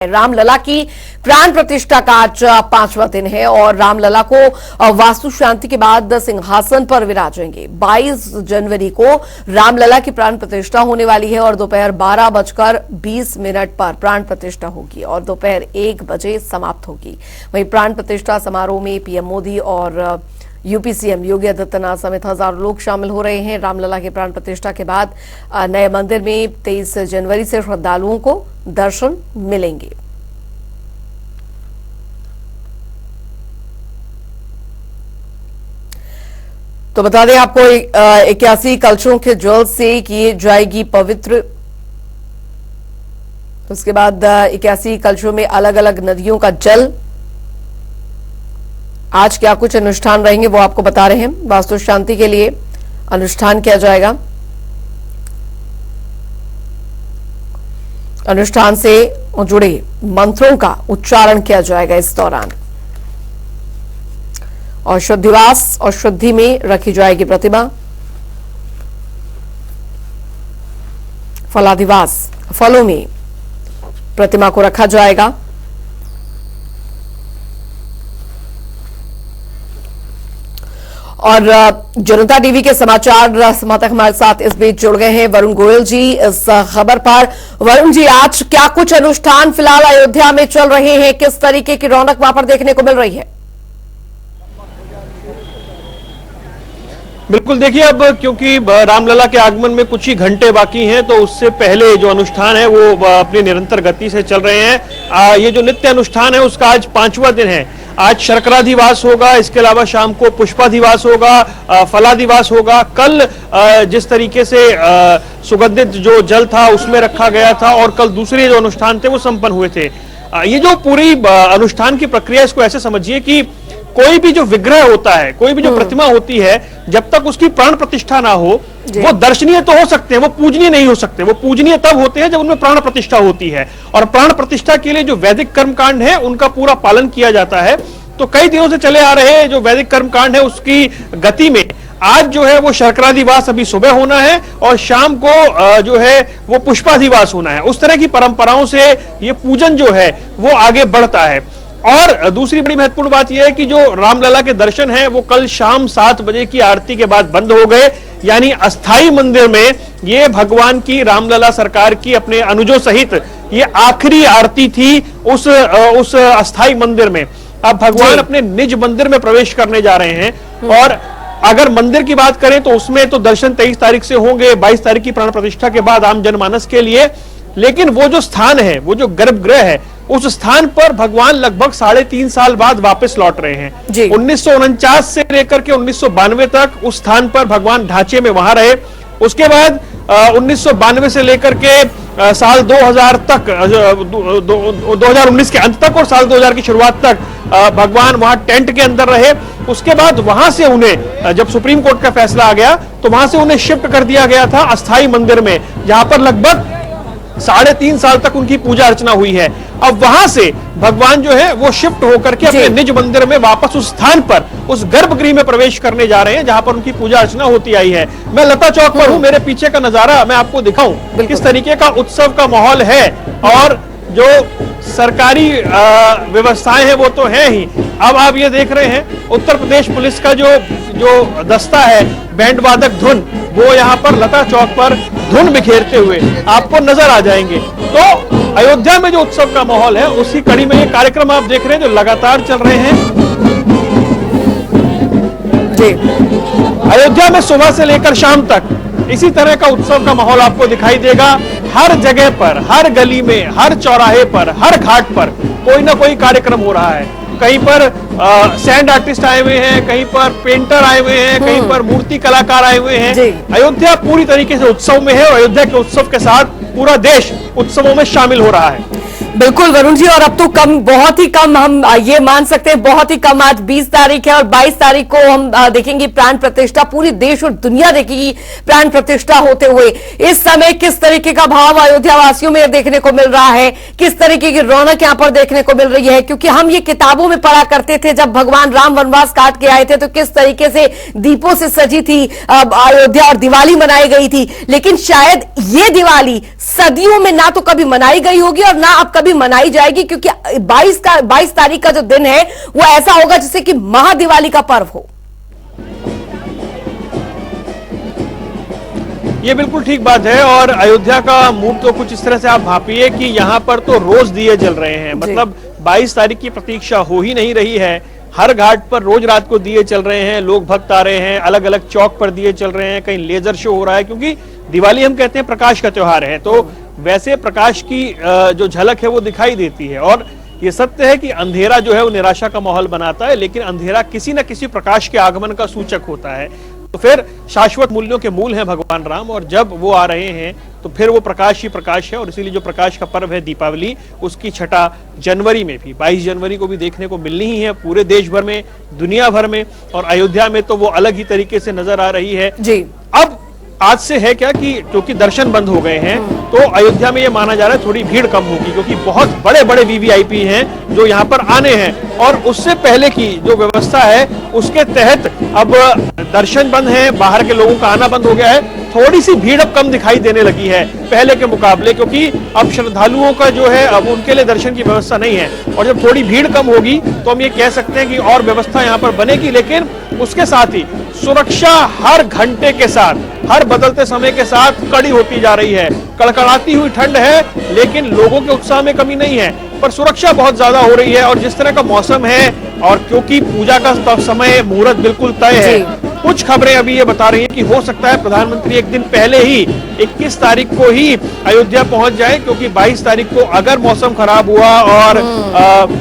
रामलला की प्राण प्रतिष्ठा का आज 5वां दिन है और रामलला को वास्तु शांति के बाद सिंहासन पर विराजेंगे। 22 जनवरी को रामलला की प्राण प्रतिष्ठा होने वाली है और दोपहर 12:20 पर प्राण प्रतिष्ठा होगी और दोपहर 1 बजे समाप्त होगी। वहीं प्राण प्रतिष्ठा समारोह में पीएम मोदी और यूपी सीएम योगी आदित्यनाथ समेत हजारों लोग शामिल हो रहे हैं। रामलला की प्राण प्रतिष्ठा के बाद नए मंदिर में 23 जनवरी से श्रद्धालुओं को दर्शन मिलेंगे। तो बता दें आपको 81 कलशों के जल से की जाएगी पवित्र। उसके बाद 81 कलशों में अलग अलग नदियों का जल। आज क्या कुछ अनुष्ठान रहेंगे वो आपको बता रहे हैं। वास्तु शांति के लिए अनुष्ठान किया जाएगा। अनुष्ठान से जुड़े मंत्रों का उच्चारण किया जाएगा इस दौरान और शुद्धिवास और शुद्धि में रखी जाएगी प्रतिमा। फलाधिवास फलों में प्रतिमा को रखा जाएगा। और जनता टीवी के समाचार संपादक हमारे साथ इस बीच जुड़ गए हैं वरुण गोयल जी इस खबर पर। वरुण जी, आज क्या कुछ अनुष्ठान फिलहाल अयोध्या में चल रहे हैं, किस तरीके की रौनक वहां पर देखने को मिल रही है? बिल्कुल, देखिए अब क्योंकि रामलला के आगमन में कुछ ही घंटे बाकी हैं तो उससे पहले जो अनुष्ठान है वो अपनी निरंतर गति से चल रहे हैं। ये जो नित्य अनुष्ठान है उसका आज 5वां दिन है। आज शर्कराधिवास होगा, इसके अलावा शाम को पुष्पाधिवास होगा, फलाधिवास होगा। कल जिस तरीके से सुगंधित जो जल था उसमें रखा गया था और कल दूसरे जो अनुष्ठान थे वो संपन्न हुए थे। ये जो पूरी अनुष्ठान की प्रक्रिया, इसको ऐसे समझिए कि कोई भी जो विग्रह होता है, कोई भी जो प्रतिमा होती है, जब तक उसकी प्राण प्रतिष्ठा ना हो वो दर्शनीय तो हो सकते हैं, वो पूजनीय नहीं हो सकते। वो पूजनीय तब होते हैं जब उनमें प्राण प्रतिष्ठा होती है और प्राण प्रतिष्ठा के लिए जो वैदिक कर्मकांड है उनका पूरा पालन किया जाता है। तो कई दिनों से चले आ रहे जो वैदिक कर्मकांड है उसकी गति में आज जो है वो शर्कराधिवास अभी सुबह होना है और शाम को जो है वो पुष्पाधिवास होना है। उस तरह की परंपराओं से ये पूजन जो है वो आगे बढ़ता है। और दूसरी बड़ी महत्वपूर्ण बात यह है कि जो रामलला के दर्शन हैं वो कल शाम 7 बजे की आरती के बाद बंद हो गए, यानी अस्थाई मंदिर में ये भगवान की रामलला सरकार की अपने अनुजों सहित ये आखिरी आरती थी उस अस्थाई मंदिर में। अब भगवान अपने निज मंदिर में प्रवेश करने जा रहे हैं और अगर मंदिर की बात करें तो उसमें तो दर्शन 23 तारीख से होंगे, 22 तारीख की प्राण प्रतिष्ठा के बाद आम जनमानस के लिए। लेकिन वो जो स्थान है, वो जो गर्भगृह है, उस स्थान पर भगवान लगभग 3.5 साल बाद वापस लौट रहे हैं। 1949 से लेकर के 1992 तक उस स्थान पर भगवान ढांचे में वहां रहे। उसके बाद 1992 से लेकर के साल 2000 तक 2019 के अंत तक और साल 2000 की शुरुआत तक भगवान वहां टेंट के अंदर रहे। उसके बाद वहां से उन्हें जब सुप्रीम कोर्ट का फैसला आ गया तो वहां से उन्हें शिफ्ट कर दिया गया था अस्थाई मंदिर में, जहां पर लगभग 3.5 साल तक उनकी पूजा अर्चना हुई है। अब वहां से भगवान जो है वो शिफ्ट होकर के अपने निज मंदिर में वापस उस स्थान पर, उस गर्भगृह में प्रवेश करने जा रहे हैं जहां पर उनकी पूजा अर्चना होती आई है। मैं लता चौक पर हूं, मेरे पीछे का नजारा मैं आपको दिखाऊं किस तरीके का उत्सव का माहौल है और जो सरकारी व्यवस्थाएं हैं वो तो है ही। अब आप ये देख रहे हैं उत्तर प्रदेश पुलिस का जो दस्ता है, बैंड वादक धुन, वो यहाँ पर लता चौक पर धुन बिखेरते हुए आपको नजर आ जाएंगे। तो अयोध्या में जो उत्सव का माहौल है उसी कड़ी में ये कार्यक्रम आप देख रहे हैं जो लगातार चल रहे हैं। अयोध्या में सुबह से लेकर शाम तक इसी तरह का उत्सव का माहौल आपको दिखाई देगा। हर जगह पर, हर गली में, हर चौराहे पर, हर घाट पर कोई ना कोई कार्यक्रम हो रहा है। कहीं पर सैंड आर्टिस्ट आए हुए हैं, कहीं पर पेंटर आए हुए हैं, कहीं पर मूर्ति कलाकार आए हुए हैं। अयोध्या पूरी तरीके से उत्सव में है और अयोध्या के उत्सव के साथ पूरा देश उत्सवों में शामिल हो रहा है। बिल्कुल वरुण जी, और अब तो बहुत ही कम हम ये मान सकते हैं, बहुत ही कम। आज 20 तारीख है और 22 तारीख को हम देखेंगे प्राण प्रतिष्ठा। पूरी देश और दुनिया देखेगी प्राण प्रतिष्ठा होते हुए। इस समय किस तरीके का भाव अयोध्या वासियों में देखने को मिल रहा है, किस तरीके की रौनक यहाँ पर देखने को मिल रही है? क्योंकि हम ये किताबों में पढ़ा करते थे, जब भगवान राम वनवास काट के आए थे तो किस तरीके से दीपों से सजी थी अयोध्या और दिवाली मनाई गई थी। लेकिन शायद ये दिवाली सदियों में ना तो कभी मनाई गई होगी और ना अब कभी मनाई जाएगी? क्योंकि 22 तारीख का जो दिन है वो ऐसा होगा जैसे कि महादिवाली का पर्व हो। ये बिल्कुल ठीक बात है। और अयोध्या का मूड तो कुछ इस तरह से आप भापिए कि यहाँ पर तो रोज दिए जल रहे हैं, मतलब 22 तारीख की प्रतीक्षा हो ही नहीं रही है। हर घाट पर रोज रात को दिए चल रहे हैं, लोग भक्त आ रहे हैं, अलग अलग चौक पर दिए चल रहे हैं, कहीं लेजर शो हो रहा है, क्योंकि दिवाली हम कहते हैं प्रकाश का त्योहार है, तो वैसे प्रकाश की जो झलक है वो दिखाई देती है। और ये सत्य है कि अंधेरा जो है वो निराशा का माहौल बनाता है, लेकिन अंधेरा किसी न किसी प्रकाश के आगमन का सूचक होता है। तो फिर शाश्वत मूल्यों के मूल हैं भगवान राम, और जब वो आ रहे हैं तो फिर वो प्रकाश ही प्रकाश है। और इसीलिए जो प्रकाश का पर्व है दीपावली, उसकी छठा जनवरी में भी 22 जनवरी को भी देखने को मिलनी ही है पूरे देश भर में, दुनिया भर में। और अयोध्या में तो वो अलग ही तरीके से नजर आ रही है जी। अब आज से है क्या कि क्योंकि दर्शन बंद हो गए हैं, तो अयोध्या में ये माना जा रहा है थोड़ी भीड़ कम होगी, क्योंकि बहुत बड़े बड़े वीवीआईपी हैं जो यहाँ पर आने हैं। और उससे पहले की जो व्यवस्था है उसके तहत अब दर्शन बंद है, बाहर के लोगों का आना बंद हो गया है, थोड़ी सी भीड़ अब कम दिखाई देने लगी है पहले के मुकाबले, क्योंकि अब श्रद्धालुओं का जो है अब उनके लिए दर्शन की व्यवस्था नहीं है। और जब थोड़ी भीड़ कम होगी तो हम ये कह सकते हैं कि और व्यवस्था यहाँ पर बनेगी, लेकिन उसके साथ ही सुरक्षा हर घंटे के साथ, हर बदलते समय के साथ कड़ी होती जा रही है। कड़कड़ाती हुई ठंड है, लेकिन लोगों के उत्साह में कमी नहीं है, पर सुरक्षा बहुत ज्यादा हो रही है। और जिस तरह का मौसम है, और क्योंकि पूजा का समय मुहूर्त बिल्कुल तय है, कुछ खबरें अभी ये बता रही हैं कि हो सकता है प्रधानमंत्री एक दिन पहले ही 21 तारीख को ही अयोध्या पहुंच जाए, क्योंकि 22 तारीख को अगर मौसम खराब हुआ और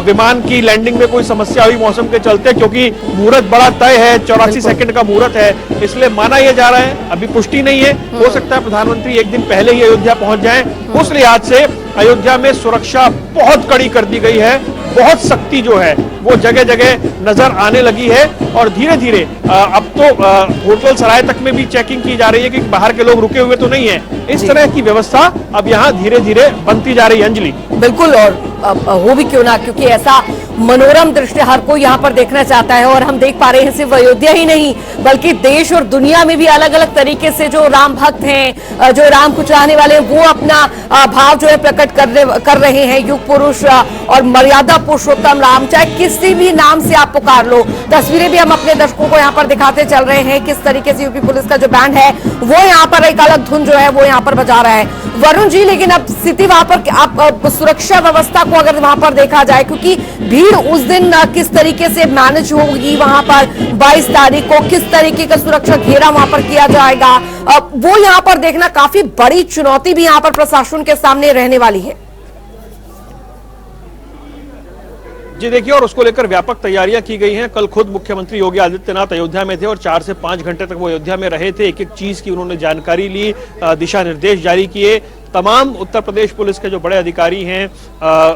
विमान की लैंडिंग में कोई समस्या हुई मौसम के चलते, क्योंकि मुहूर्त बड़ा तय है, 84 सेकंड का मुहूर्त है, इसलिए माना यह जा रहा है, अभी पुष्टि नहीं है, हो सकता है प्रधानमंत्री एक दिन पहले ही अयोध्या पहुंच जाएं। उस लिहाज से अयोध्या में सुरक्षा बहुत कड़ी कर दी गई है, बहुत सख्ती जो है वो जगह जगह नजर आने लगी है। और धीरे धीरे अब तो होटल सराय तक में भी चेकिंग की जा रही है कि बाहर के लोग रुके हुए तो नहीं है। इस तरह की व्यवस्था अब यहाँ धीरे धीरे बनती जा रही है। अंजलि, बिल्कुल, और हो भी क्यों ना, क्योंकि ऐसा मनोरम दृश्य हर कोई यहाँ पर देखना चाहता है। और हम देख पा रहे हैं सिर्फ अयोध्या ही नहीं बल्कि देश और दुनिया में भी अलग अलग तरीके से जो राम भक्त हैं, जो राम को चाहने वाले हैं, वो अपना भाव जो है प्रकट कर रहे हैं। युग पुरुष और मर्यादा पुरुषोत्तम राम, चाहे किसी भी नाम से आप पुकार लो। तस्वीरें भी हम अपने दर्शकों को यहाँ पर दिखाते चल रहे हैं किस तरीके से यूपी पुलिस का जो बैंड है वो यहाँ पर एक अलग धुन जो है वो यहाँ पर बजा रहा है। वरुण जी, लेकिन अब स्थिति वहां पर आप सुरक्षा व्यवस्था को अगर वहां पर देखा जाए, क्योंकि भीड़ उस दिन किस तरीके से मैनेज होगी वहां पर 22 तारीख को, किस तरीके का सुरक्षा घेरा वहां पर किया जाएगा, वो यहाँ पर देखना काफी बड़ी चुनौती भी यहाँ पर प्रशासन के सामने रहने वाली है। जी देखिए, और उसको लेकर व्यापक तैयारियां की गई हैं। कल खुद मुख्यमंत्री योगी आदित्यनाथ अयोध्या में थे और 4 से 5 घंटे तक वो अयोध्या में रहे थे। एक एक चीज की उन्होंने जानकारी ली, दिशा निर्देश जारी किए। तमाम उत्तर प्रदेश पुलिस के जो बड़े अधिकारी हैं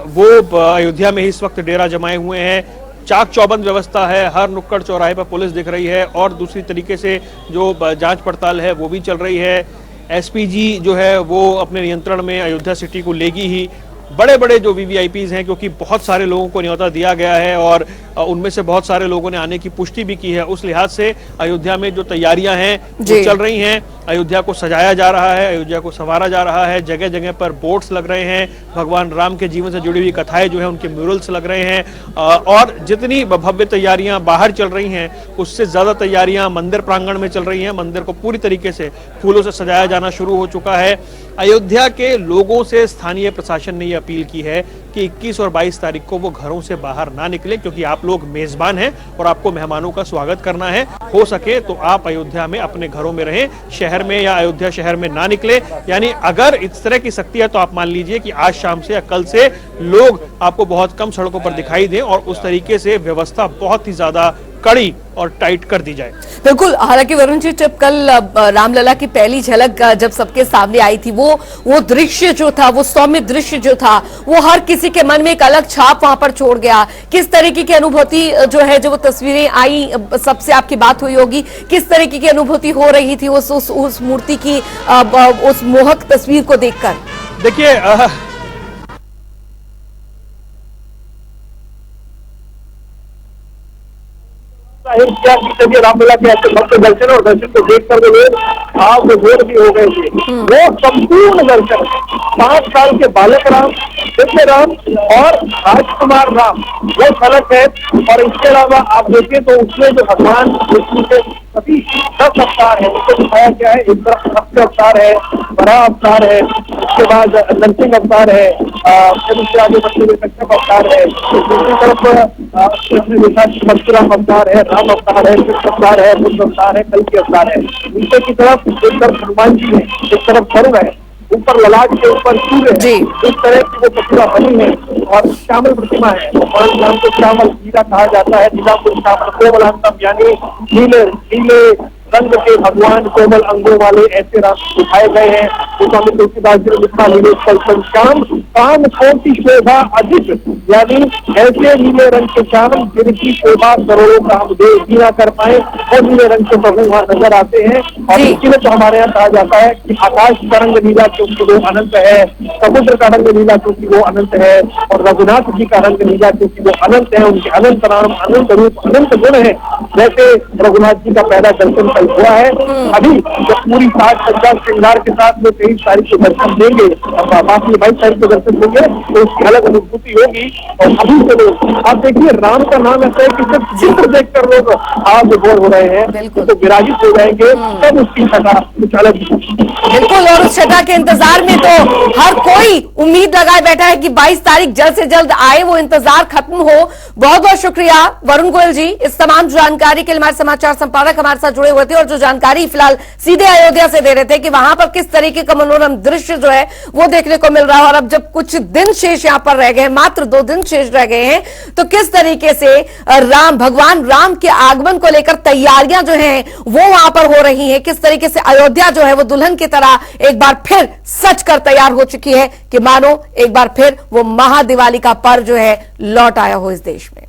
वो अयोध्या में ही इस वक्त डेरा जमाए हुए हैं। चाक चौबंद व्यवस्था है, हर नुक्कड़ चौराहे पर पुलिस दिख रही है, और दूसरी तरीके से जो जांच पड़ताल है वो भी चल रही है। एसपीजी जो है वो अपने नियंत्रण में अयोध्या सिटी को लेगी ही। बड़े बड़े जो वीवीआईपीज हैं, क्योंकि बहुत सारे लोगों को न्योता दिया गया है और उनमें से बहुत सारे लोगों ने आने की पुष्टि भी की है, उस लिहाज से अयोध्या में जो तैयारियां हैं वो चल रही हैं। अयोध्या को सजाया जा रहा है, अयोध्या को संवारा जा रहा है, जगह जगह पर बोर्ड्स लग रहे हैं, भगवान राम के जीवन से जुड़ी हुई कथाएं जो है उनके म्यूरल्स लग रहे हैं। और जितनी भव्य तैयारियां बाहर चल रही हैं उससे ज्यादा तैयारियां मंदिर प्रांगण में चल रही हैं। मंदिर को पूरी तरीके से फूलों से सजाया जाना शुरू हो चुका है। अयोध्या के लोगों से स्थानीय प्रशासन ने यह अपील की है कि 21 और 22 तारीख को वो घरों से बाहर ना निकले, क्योंकि आप लोग मेजबान हैं और आपको मेहमानों का स्वागत करना है। हो सके तो आप अयोध्या में अपने घरों में रहें, शहर में या अयोध्या शहर में ना निकले। यानी अगर इस तरह की सख्ती है तो आप मान लीजिए कि आज शाम से या कल से लोग आपको बहुत कम सड़कों पर दिखाई दें और उस तरीके से व्यवस्था बहुत ही ज्यादा कड़ी और टाइट कर दी जाए। बिल्कुल, हालांकि वरुण जी, जब कल रामलला की पहली झलक जब सबके सामने आई थी, वो दृश्य जो था, वो सौम्य दृश्य जो था, वो हर किसी के मन में एक अलग छाप वहां पर छोड़ गया। किस तरीके की अनुभूति जो है, जो वो तस्वीरें आई, सबसे आपकी बात हुई होगी, किस तरीके की अनुभूति हो रही थी उस मूर्ति की, उस मोहक तस्वीर को देखकर? देखिए, रामलला के ऐसे भक्त दर्शन और दर्शन को देखकर वो लोग आप बोर भी हो गए थे। वो संपूर्ण दर्शन 5 साल के बालक राम, दिव्य राम और राजकुमार राम वो फर्क है। और इसके अलावा आप देखिए तो उसमें जो भगवान विष्णु के सभी 10 अवतार है उसको दिखाया गया है। एक तरफ मत्स्य अवतार है, बड़ा अवतार है, उसके बाद नरसिंह अवतार है, फिर उसके आगे बढ़ते हुए कश्यप अवतार है, दूसरी तरफ देखा परशुराम अवतार है, राम अवतार है, कृष्ण अवतार है, बुद्ध अवतार है, कल्कि अवतार है। नीचे की तरफ एक तरफ हनुमान जी है, एक तरफ वरुण है, ऊपर ललाट के ऊपर सूर्य है। इस तरह की वो प्रतिमा बनी है और श्यामल प्रतिमा है और नाम को श्यामल नीला कहा जाता है। नीलापुर श्यामल कोमलांतम यानी नीले नीले रंग के भगवान कोमल अंगों वाले ऐसे राम दिखाए गए हैं। स्वामी तुलसीदास जी ने लिखा नीले कल्पन श्याम काम कोटि शोभा अधिक, यानी ऐसे नीले रंग के श्याम जिनकी शोभा करोड़ों कामदेव भी ना कर पाए और नीले रंग के प्रभु वहां नजर आते हैं। और इसीलिए तो हमारे यहाँ कहा जाता है कि आकाश का रंग नीला क्योंकि वो अनंत है, समुद्र का रंग नीला क्योंकि वो अनंत है, और रघुनाथ जी का रंग नीला क्योंकि वो अनंत है। उनके अनंत नाम, अनंत रूप, अनंत गुण है। वैसे रघुनाथ जी का पहला दर्शन कल हुआ है। अभी जब पूरी 7 श्रृंगार के साथ में 23 तारीख को दर्शन देंगे और बाकी 22 तारीख को दर्शन देंगे तो उसकी अलग अनुभूति होगी। और अभी से लोग आप देखिए राम का नाम ऐसा है कि सिर्फ चित्र देखकर लोग आज बोर हो रहे हैं, तो विराजित हो जाएंगे तब उसकी छटा कुछ अलग। बिल्कुल, और उस छटा के इंतजार में तो हर कोई उम्मीद लगाए बैठा है कि 22 तारीख जल्द से जल्द आए, वो इंतजार खत्म हो। बहुत बहुत शुक्रिया वरुण गोयल जी, इस तमाम जानकारी के लिए हमारे समाचार संपादक हमारे साथ जुड़े हुए थे और जो जानकारी फिलहाल सीधे अयोध्या से दे रहे थे कि वहां पर किस तरीके का मनोरम दृश्य जो है वो देखने को मिल रहा है। और अब जब कुछ दिन शेष यहां पर रह गए, मात्र 2 दिन शेष रह गए हैं, तो किस तरीके से भगवान राम के आगमन को लेकर तैयारियां जो हैं वो वहां पर हो रही हैं, किस तरीके से अयोध्या जो है वो दुल्हन की तरह एक बार फिर सज कर तैयार हो चुकी है कि मानो एक बार फिर वो महादिवाली का पर्व जो है लौट आया हो इस देश में।